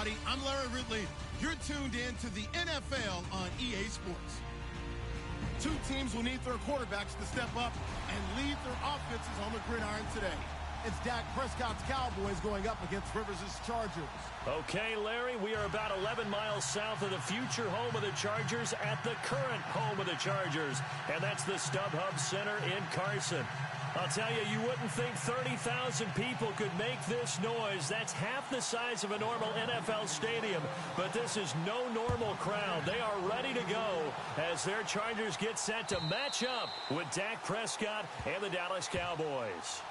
everybody. I'm Larry Ridley. You're tuned in to the NFL on EA Sports. Two teams will need their quarterbacks to step up and lead their offenses on the gridiron today. It's Dak Prescott's Cowboys going up against Rivers' Chargers. Okay, Larry, we are about 11 miles south of the future home of the Chargers at the current home of the Chargers, and that's the StubHub Center in Carson. I'll tell you, you wouldn't think 30,000 people could make this noise. That's half the size of a normal NFL stadium, but this is no normal crowd. They are ready to go as their Chargers get set to match up with Dak Prescott and the Dallas Cowboys.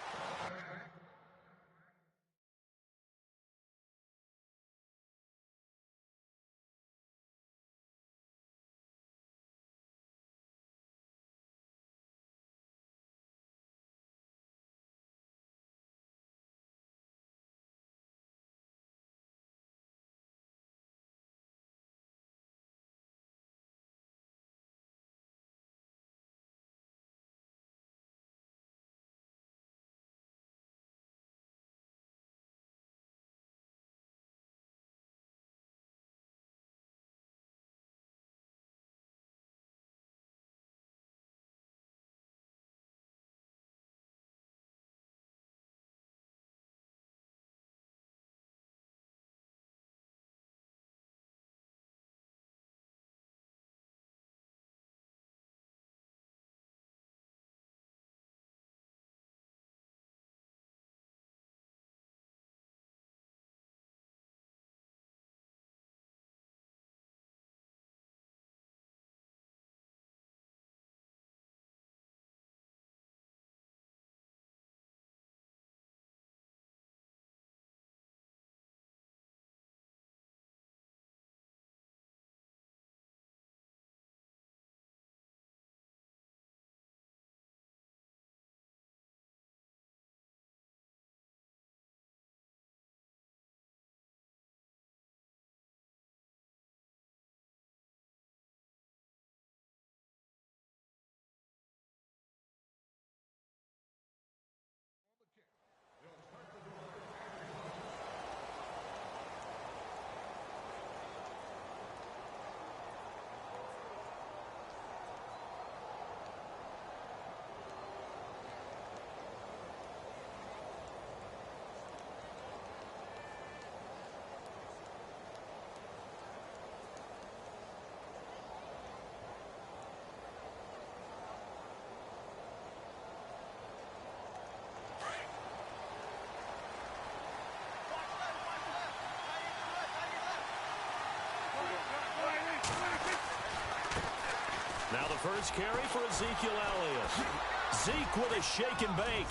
Now the first carry for Ezekiel Elliott. Zeke with a shake and bake.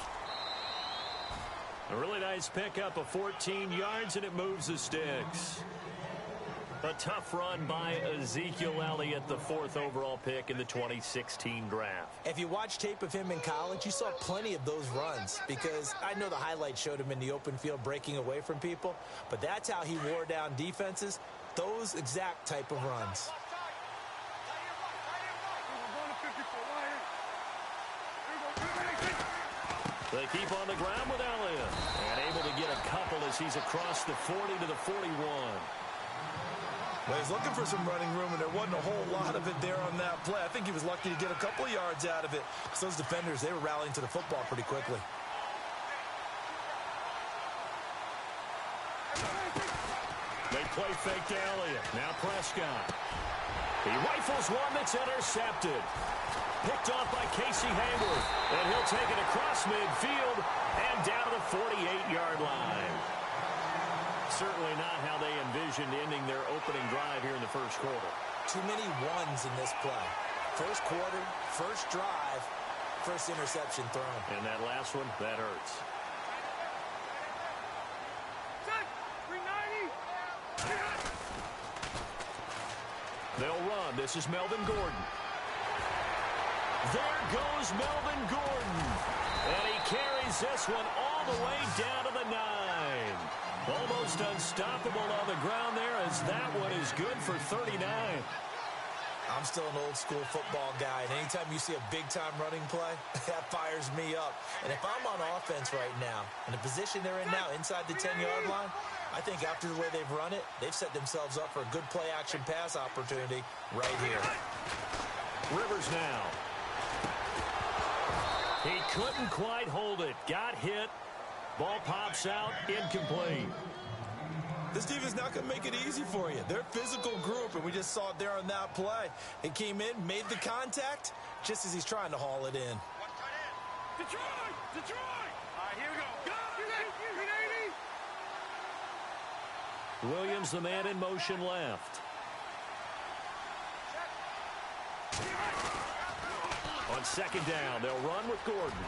A really nice pickup of 14 yards, and it moves the sticks. A tough run by Ezekiel Elliott, the 4th overall pick in the 2016 draft. If you watch tape of him in college, you saw plenty of those runs, because I know the highlights showed him in the open field breaking away from people, but that's how he wore down defenses, those exact type of runs. They keep on the ground with Elliott, and able to get a couple as he's across the 40 to the 41. Well, he's looking for some running room, and there wasn't a whole lot of it there on that play. I think he was lucky to get a couple of yards out of it, because those defenders, they were rallying to the football pretty quickly. They play fake to Elliott. Now Prescott. He rifles one that's intercepted. Picked off by Casey Hayward. And he'll take it across midfield and down to the 48-yard line. Certainly not how they envisioned ending their opening drive here in the first quarter. Too many ones in this play. First quarter, first drive, first interception thrown. And that last one, that hurts. They'll run. This is Melvin Gordon. There goes Melvin Gordon. And he carries this one all the way down to the 9. Almost unstoppable on the ground there, as that one is good for 39. I'm still an old-school football guy, and anytime you see a big-time running play, that fires me up. And if I'm on offense right now, in the position they're in now, inside the 10-yard line, I think after the way they've run it, they've set themselves up for a good play-action pass opportunity right here. Rivers now. He couldn't quite hold it. Got hit. Ball pops out. Incomplete. This defense is not going to make it easy for you. They're a physical group, and we just saw it there on that play. It came in, made the contact, just as he's trying to haul it in. Detroit! Detroit! All right, here we go. Go! Williams, the man in motion left. On second down, they'll run with Gordon.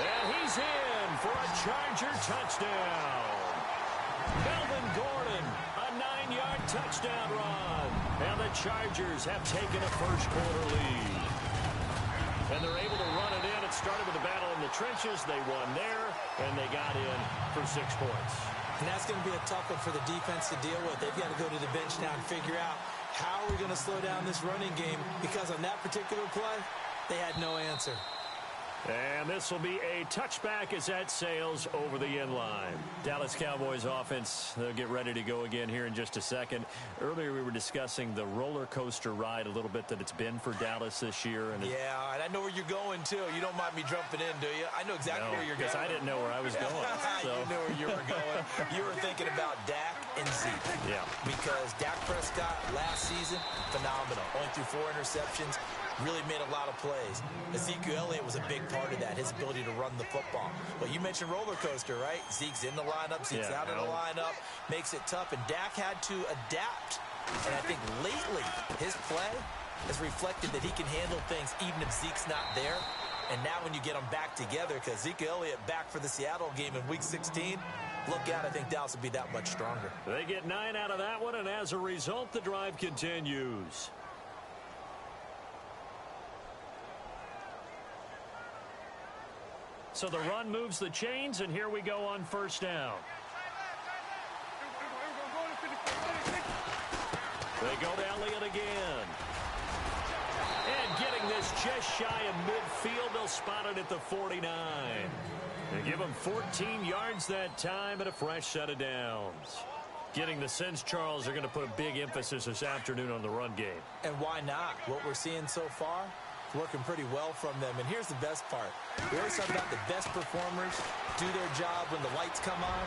And he's in for a Charger touchdown. Melvin Gordon, a 9-yard touchdown run. And the Chargers have taken a first-quarter lead. And they're able to run it in. It started with a battle in the trenches. They won there, and they got in for 6 points. And that's going to be a tough one for the defense to deal with. They've got to go to the bench now and figure out how are we going to slow down this running game, because on that particular play, they had no answer. And this will be a touchback as that sails over the end line. Dallas Cowboys offense, they'll get ready to go again here in just a second. Earlier we were discussing the roller coaster ride a little bit that it's been for Dallas this year. And yeah, and I know where you're going, too. You don't mind me jumping in, do you? I know exactly where you're going. Because I didn't know where I was going. So. You knew where you were going. You were thinking about Dak and Zeke. Yeah. Because Dak Prescott last season, phenomenal. Only threw 4 interceptions. Really made a lot of plays. Ezekiel Elliott was a big part of that, his ability to run the football. But you mentioned roller coaster, right? Zeke's in the lineup, Zeke's out of the lineup, makes it tough. And Dak had to adapt. And I think lately his play has reflected that he can handle things even if Zeke's not there. And now when you get them back together, because Ezekiel Elliott back for the Seattle game in Week 16, look out, I think Dallas will be that much stronger. They get 9 out of that one, and as a result, the drive continues. So the run moves the chains, and here we go on first down. They go to Elliott again. And getting this just shy of midfield, they'll spot it at the 49. They give him 14 yards that time and a fresh set of downs. Getting the sense, Charles, they're going to put a big emphasis this afternoon on the run game. And why not? What we're seeing so far, working pretty well from them. And here's the best part. We always talk about the best performers do their job when the lights come on.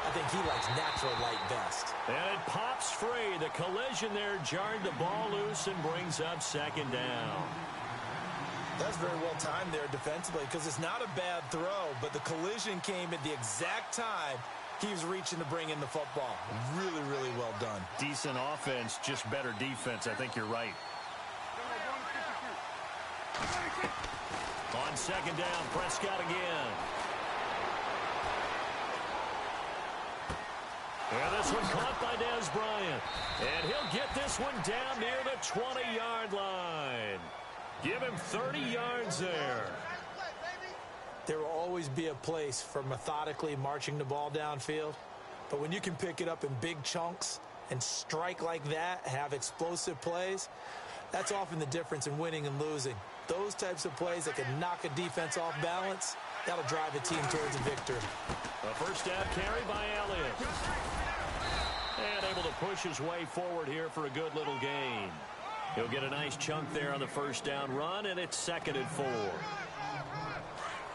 I think he likes natural light best. And it pops free. The collision there jarred the ball loose and brings up second down. That's very well timed there defensively, because it's not a bad throw, but the collision came at the exact time he was reaching to bring in the football. Really, really well done. Decent offense, just better defense. I think you're right. On second down, Prescott again. And this one caught by Dez Bryant. And he'll get this one down near the 20-yard line. Give him 30 yards there. There will always be a place for methodically marching the ball downfield. But when you can pick it up in big chunks and strike like that, have explosive plays, that's often the difference in winning and losing. Those types of plays that can knock a defense off balance, that'll drive a team towards a victory. A first down carry by Elliott. And able to push his way forward here for a good little gain. He'll get a nice chunk there on the first down run, and it's 2nd and 4.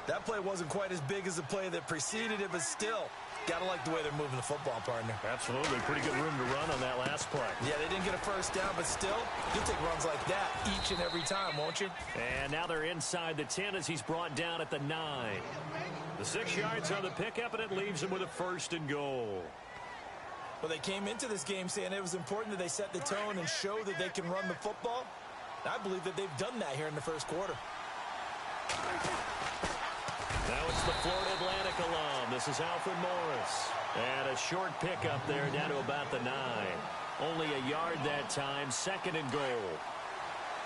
That play wasn't quite as big as the play that preceded it, but still, got to like the way they're moving the football, partner. Absolutely. Pretty good room to run on that last play. Yeah, they didn't get a first down, but still, you'll take runs like that each and every time, won't you? And now they're inside the 10 as he's brought down at the 9. The 6 yards on the pickup, and it leaves him with a 1st and goal. Well, they came into this game saying it was important that they set the tone and show that they can run the football. I believe that they've done that here in the first quarter. Now it's the Florida Atlantic alum. This is Alfred Morris. And a short pickup there down to about the 9. Only a yard that time, 2nd and goal.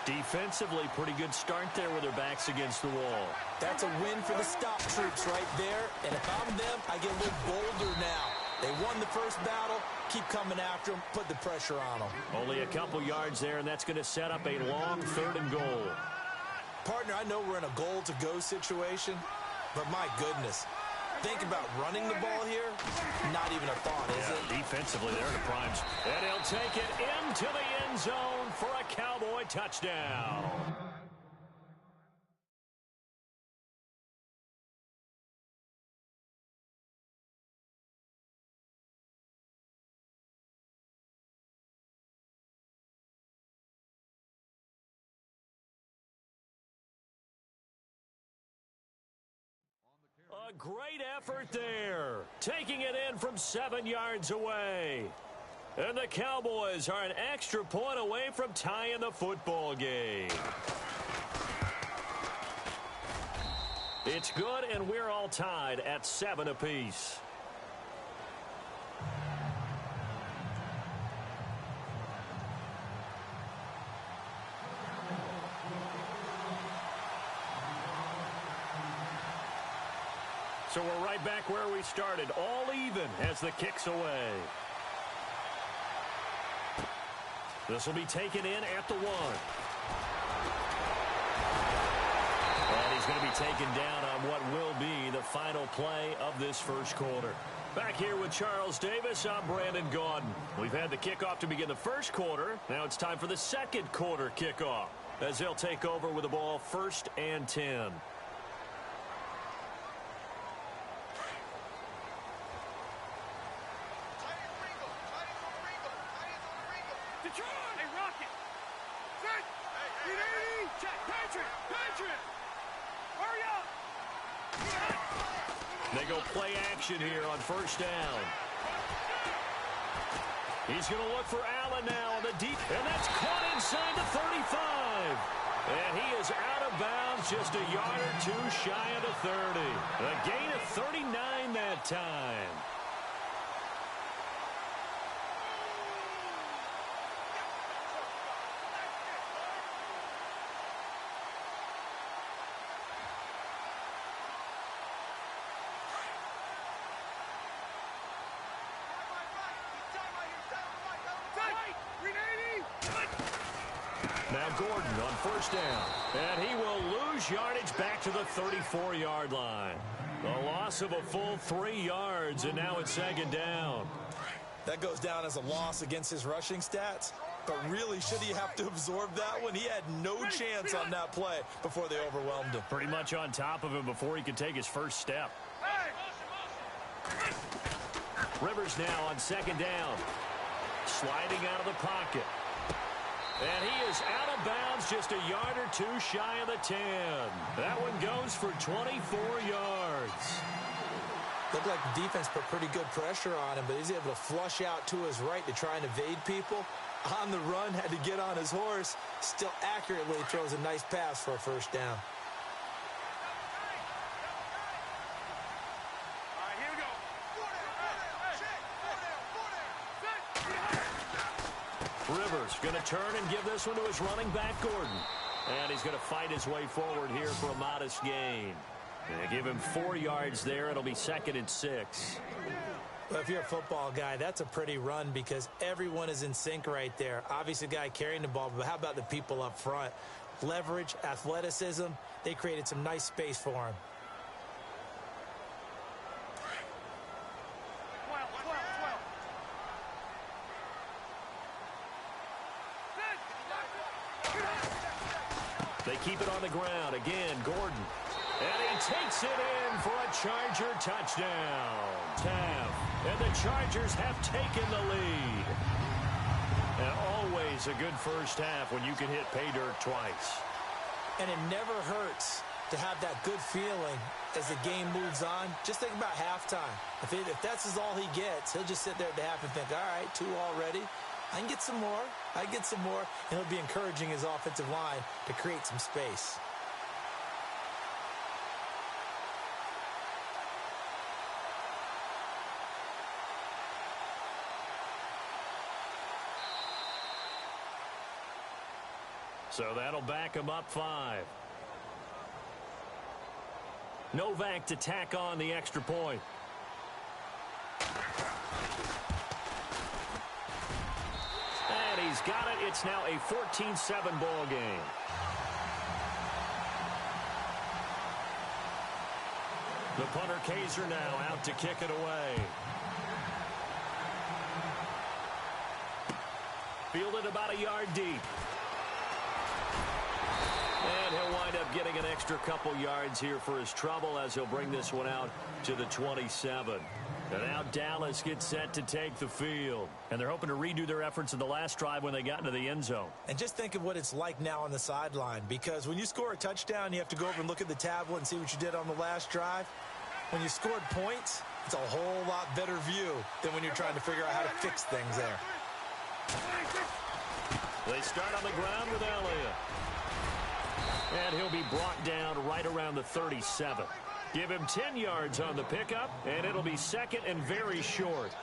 Defensively, pretty good start there with their backs against the wall. That's a win for the stop troops right there. And if I'm them, I get a little bolder now. They won the first battle. Keep coming after them. Put the pressure on them. Only a couple yards there, and that's going to set up a long 3rd and goal. Partner, I know we're in a goal-to-go situation, but my goodness. Think about running the ball here. Not even a thought, is it? Defensively, they're in the primes. And he'll take it into the end zone for a Cowboy touchdown. A great effort there, taking it in from 7 yards away. And the Cowboys are an extra point away from tying the football game. It's good, and we're all tied at 7 apiece. So we're right back where we started, all even as the kick's away. This will be taken in at the 1. And he's going to be taken down on what will be the final play of this first quarter. Back here with Charles Davis, I'm Brandon Gaudin. We've had the kickoff to begin the first quarter. Now it's time for the second quarter kickoff, as they'll take over with the ball 1st and 10. They go play action here on 1st down. He's going to look for Allen now on the deep, and that's caught inside the 35. And he is out of bounds, just a yard or 2 shy of the 30. A gain of 39 that time. Now Gordon on 1st down. And he will lose yardage back to the 34-yard line. A loss of a full 3 yards, and now it's 2nd down. That goes down as a loss against his rushing stats. But really, should he have to absorb that one? He had no chance on that play before they overwhelmed him. Pretty much on top of him before he could take his first step. Rivers now on 2nd down. Sliding out of the pocket. And he is out of bounds, just a yard or 2 shy of the 10. That one goes for 24 yards. Looked like the defense put pretty good pressure on him, but he's able to flush out to his right to try and evade people. On the run, had to get on his horse. Still accurately throws a nice pass for a 1st down. Rivers going to turn and give this one to his running back, Gordon. And he's going to fight his way forward here for a modest gain. They give him 4 yards there. It'll be 2nd and 6. Well, if you're a football guy, that's a pretty run because everyone is in sync right there. Obviously, the guy carrying the ball, but how about the people up front? Leverage, athleticism, they created some nice space for him. They keep it on the ground. Again, Gordon. And he takes it in for a Charger touchdown. And the Chargers have taken the lead. And always a good first half when you can hit pay dirt twice. And it never hurts to have that good feeling as the game moves on. Just think about halftime. If that's all he gets, he'll just sit there at the half and think, all right, 2 already. I can get some more. I can get some more. And he'll be encouraging his offensive line to create some space. So that'll back him up 5. Novak to tack on the extra point. And he's got it. It's now a 14-7 ball game. The punter Kaiser now out to kick it away. Fielded about a yard deep. And he'll wind up getting an extra couple yards here for his trouble as he'll bring this one out to the 27. And now Dallas gets set to take the field. And they're hoping to redo their efforts in the last drive when they got into the end zone. And just think of what it's like now on the sideline, because when you score a touchdown, you have to go over and look at the tablet and see what you did on the last drive. When you scored points, it's a whole lot better view than when you're trying to figure out how to fix things there. They start on the ground with Elliott. And he'll be brought down right around the 37. Give him 10 yards on the pickup, and it'll be second and very short.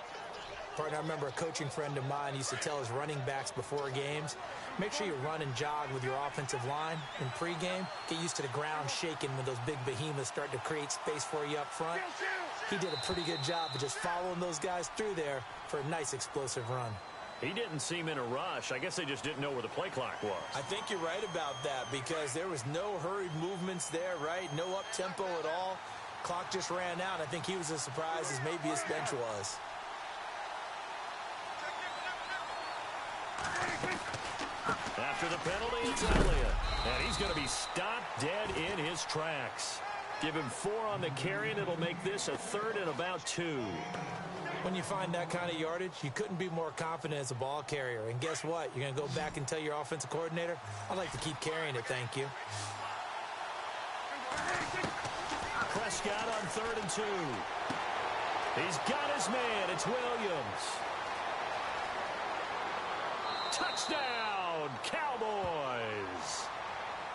Partner, I remember a coaching friend of mine used to tell his running backs before games, make sure you run and jog with your offensive line in pregame. Get used to the ground shaking when those big behemoths start to create space for you up front. He did a pretty good job of just following those guys through there for a nice explosive run. He didn't seem in a rush. I guess they just didn't know where the play clock was. I think you're right about that because there was no hurried movements there, right? No up-tempo at all. Clock just ran out. I think he was as surprised as maybe his bench was. After the penalty, it's Elliott. And he's going to be stopped dead in his tracks. Give him 4 on the carry, and it'll make this a 3rd and about 2. When you find that kind of yardage, you couldn't be more confident as a ball carrier. And guess what? You're going to go back and tell your offensive coordinator, I'd like to keep carrying it, thank you. Prescott on 3rd and 2. He's got his man. It's Williams. Touchdown, Cowboys.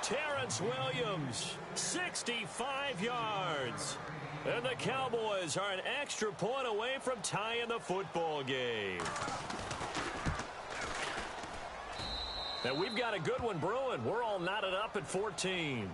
Terrence Williams, 65 yards. And the Cowboys are an extra point away from tying the football game. And we've got a good one brewing. We're all knotted up at 14.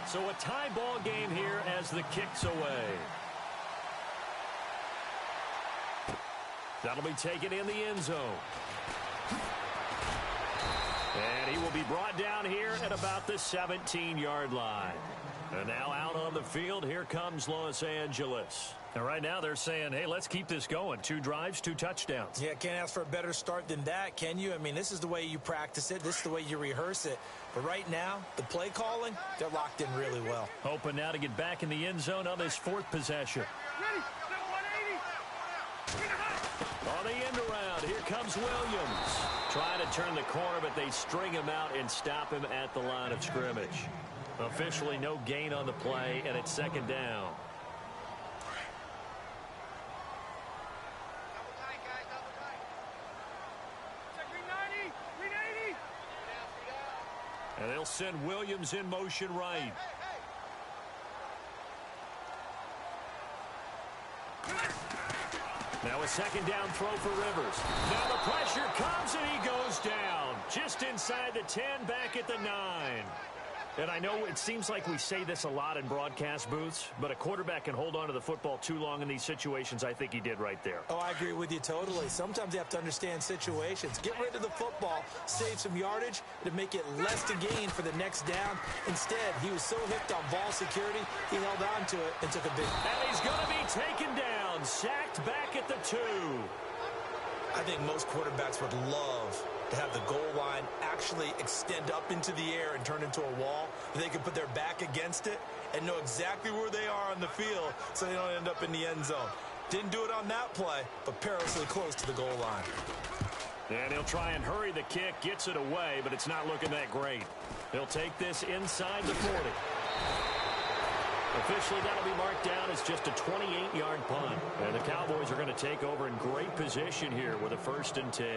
So a tie ball game here as the kick's away. That'll be taken in the end zone. And he will be brought down here at about the 17-yard line. And now out on the field, here comes Los Angeles. And right now they're saying, hey, let's keep this going. 2 drives, 2 touchdowns. Yeah, can't ask for a better start than that, can you? I mean, this is the way you practice it. This is the way you rehearse it. But right now, the play calling, they're locked in really well. Hoping now to get back in the end zone on this 4th possession. On the end around, here comes Williams. Trying to turn the corner, but they string him out and stop him at the line of scrimmage. Officially no gain on the play, and it's 2nd down. And they'll send Williams in motion right. Now a 2nd down throw for Rivers. Now the pressure comes and he goes down. Just inside the 10, back at the 9. And I know it seems like we say this a lot in broadcast booths, but a quarterback can hold on to the football too long in these situations. I think he did right there. Oh, I agree with you totally. Sometimes you have to understand situations. Get rid of the football, save some yardage to make it less to gain for the next down. Instead, he was so hooked on ball security, he held on to it and took a big. And he's going to be taken down, sacked back at the 2. I think most quarterbacks would love to have the goal line actually extend up into the air and turn into a wall. They can put their back against it and know exactly where they are on the field so they don't end up in the end zone. Didn't do it on that play, but perilously close to the goal line. And he'll try and hurry the kick, gets it away, but it's not looking that great. He'll take this inside the 40. Officially, that'll be marked down as just a 28-yard punt. And the Cowboys are going to take over in great position here with a 1st and 10.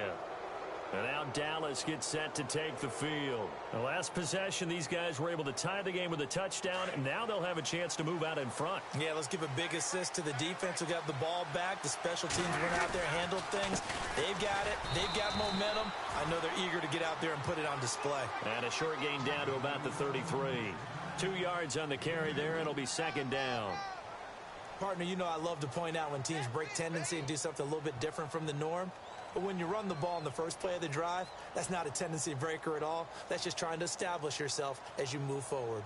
And now Dallas gets set to take the field. The last possession, these guys were able to tie the game with a touchdown, and now they'll have a chance to move out in front. Yeah, let's give a big assist to the defense who got the ball back. The special teams went out there, handled things. They've got it. They've got momentum. I know they're eager to get out there and put it on display. And a short gain down to about the 33. 2 yards on the carry there, and it'll be second down. Partner, you know I love to point out when teams break tendency and do something a little bit different from the norm. But when you run the ball in the first play of the drive, that's not a tendency breaker at all. That's just trying to establish yourself as you move forward.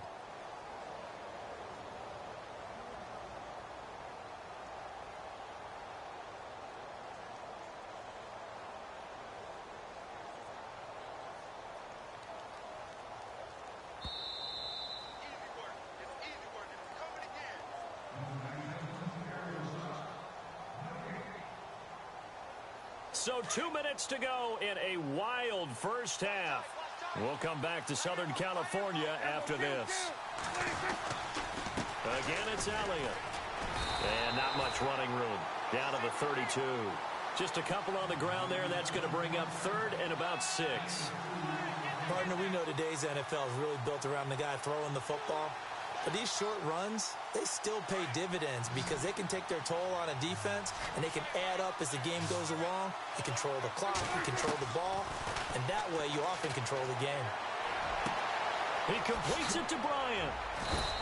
So 2 minutes to go in a wild first half. We'll come back to Southern California after this. Again, it's Elliott. And not much running room. Down to the 32. Just a couple on the ground there. That's going to bring up third and about 6. Partner, we know today's NFL is really built around the guy throwing the football. But these short runs, they still pay dividends because they can take their toll on a defense and they can add up as the game goes along. You control the clock, you control the ball, and that way you often control the game. He completes it to Bryant.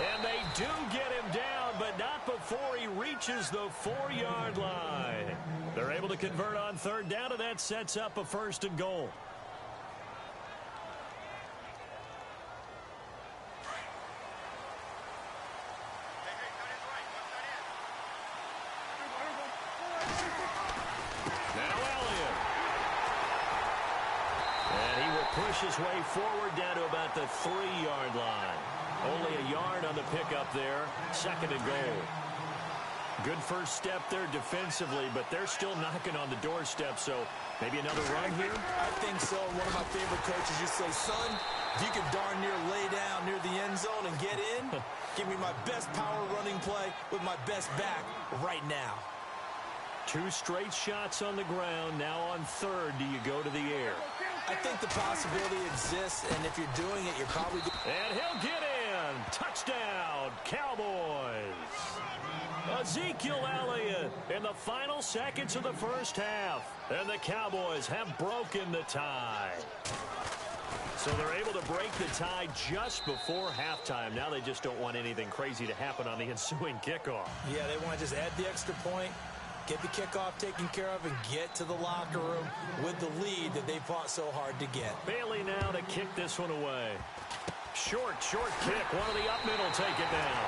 And they do get him down, but not before he reaches the 4-yard line. They're able to convert on third down, and that sets up a first and goal. Push his way forward down to about the 3-yard line. Only a yard on the pickup there. Second and goal. Good first step there defensively, but they're still knocking on the doorstep, so maybe another run here? I think so. One of my favorite coaches used to say, son, if you can darn near lay down near the end zone and get in, give me my best power running play with my best back right now. 2 straight shots on the ground. Now on third, do you go to the air? I think the possibility exists, and if you're doing it, you're probably... And he'll get in. Touchdown, Cowboys. Ezekiel Elliott in the final seconds of the first half. And the Cowboys have broken the tie. So they're able to break the tie just before halftime. Now they just don't want anything crazy to happen on the ensuing kickoff. Yeah, they want to just add the extra point, get the kickoff taken care of, and get to the locker room with the lead that they fought so hard to get. Bailey now to kick this one away. Short kick. One of the up middle take it down.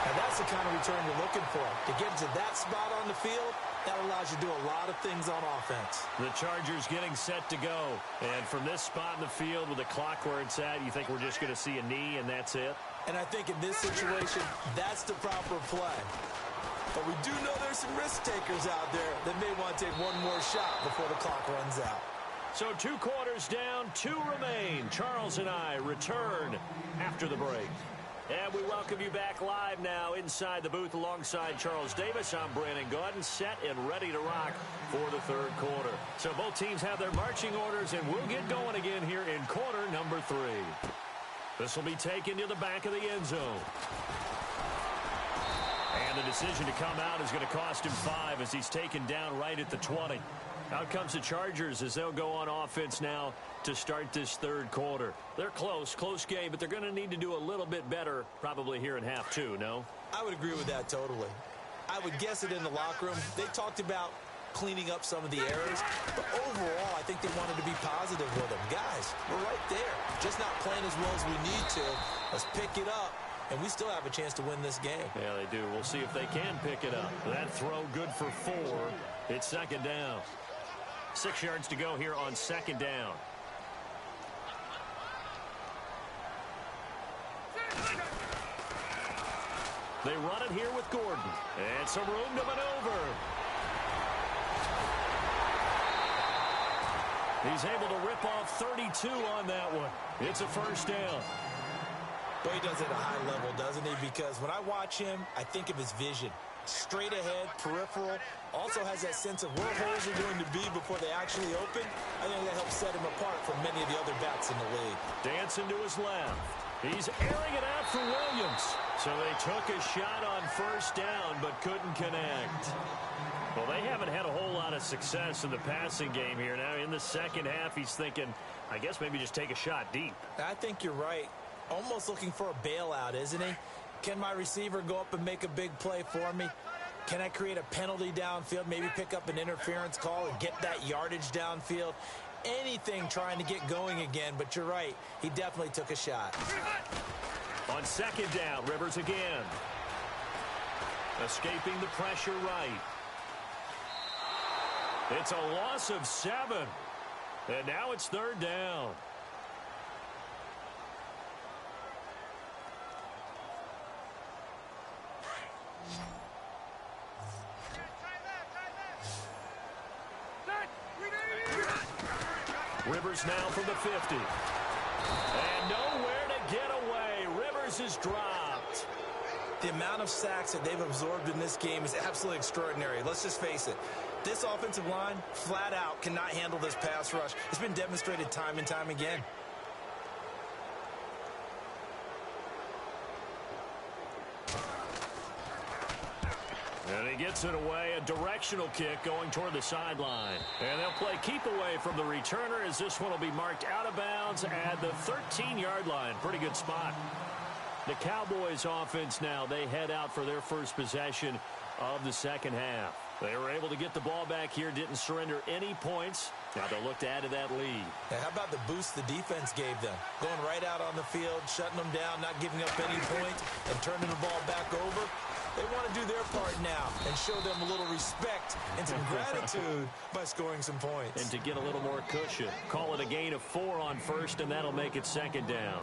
Now that's the kind of return you're looking for. To get to that spot on the field, that allows you to do a lot of things on offense. The Chargers getting set to go. And from this spot in the field with the clock where it's at, you think we're just going to see a knee and that's it? And I think in this situation, that's the proper play. But we do know there's some risk takers out there that may want to take one more shot before the clock runs out. So 2 quarters down, 2 remain. Charles and I return after the break. And we welcome you back live now inside the booth alongside Charles Davis. I'm Brandon Gaudin, set and ready to rock for the third quarter. So both teams have their marching orders, and we'll get going again here in quarter number 3. This will be taken to the back of the end zone. And the decision to come out is going to cost him 5 as he's taken down right at the 20. Out comes the Chargers as they'll go on offense now to start this third quarter. They're close game, but they're going to need to do a little bit better probably here in half 2, no? I would agree with that totally. I would guess it in the locker room. They talked about cleaning up some of the errors, but overall, I think they wanted to be positive with them. Guys, we're right there. Just not playing as well as we need to. Let's pick it up. And we still have a chance to win this game. Yeah, they do. We'll see if they can pick it up. That throw good for 4. It's second down. 6 yards to go here on second down. They run it here with Gordon. And some room to maneuver. He's able to rip off 32 on that one. It's a first down. But he does it at a high level, doesn't he? Because when I watch him, I think of his vision. straight ahead, peripheral. Also has that sense of where holes are going to be before they actually open. I think that helps set him apart from many of the other bats in the league. Dancing to his left. He's airing it out for Williams. So they took a shot on first down but couldn't connect. Well, they haven't had a whole lot of success in the passing game here. Now in the second half, he's thinking, I guess maybe just take a shot deep. I think you're right. Almost looking for a bailout, isn't he? Can my receiver go up and make a big play for me? Can I create a penalty downfield, maybe pick up an interference call and get that yardage downfield? Anything trying to get going again, but you're right. He definitely took a shot. On second down, Rivers again. Escaping the pressure right. It's a loss of 7. And now it's third down. Rivers now from the 50. And nowhere to get away. Rivers is dropped. The amount of sacks that they've absorbed in this game is absolutely extraordinary. Let's just face it. This offensive line, flat out, cannot handle this pass rush. It's been demonstrated time and time again. And he gets it away, a directional kick going toward the sideline. And they'll play keep away from the returner as this one will be marked out of bounds at the 13-yard line. Pretty good spot. The Cowboys offense now, they head out for their first possession of the second half. They were able to get the ball back here, didn't surrender any points. Now they'll look to add to that lead. Now, how about the boost the defense gave them? Going right out on the field, shutting them down, not giving up any points, and turning the ball back over. They want to do their part now and show them a little respect and some gratitude by scoring some points. And to get a little more cushion. Call it a gain of 4 on first, and that'll make it second down.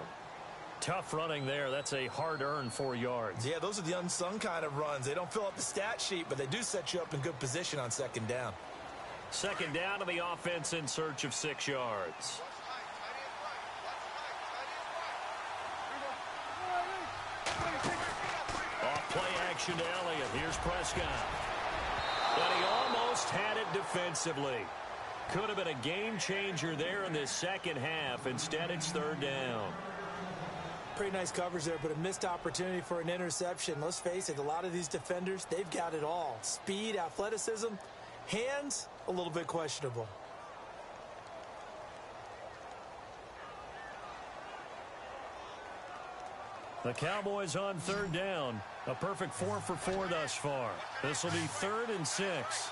Tough running there. That's a hard-earned 4 yards. Yeah, those are the unsung kind of runs. They don't fill up the stat sheet, but they do set you up in good position on second down. Second down to the offense in search of 6 yards. Off play action to Elliott. Here's Prescott. But he almost had it defensively. Could have been a game changer there in this second half. Instead, it's third down. Pretty nice coverage there, but a missed opportunity for an interception. Let's face it, a lot of these defenders, they've got it all. Speed, athleticism, hands, a little bit questionable. The Cowboys on third down. A perfect 4 for 4 thus far. This will be 3rd and 6.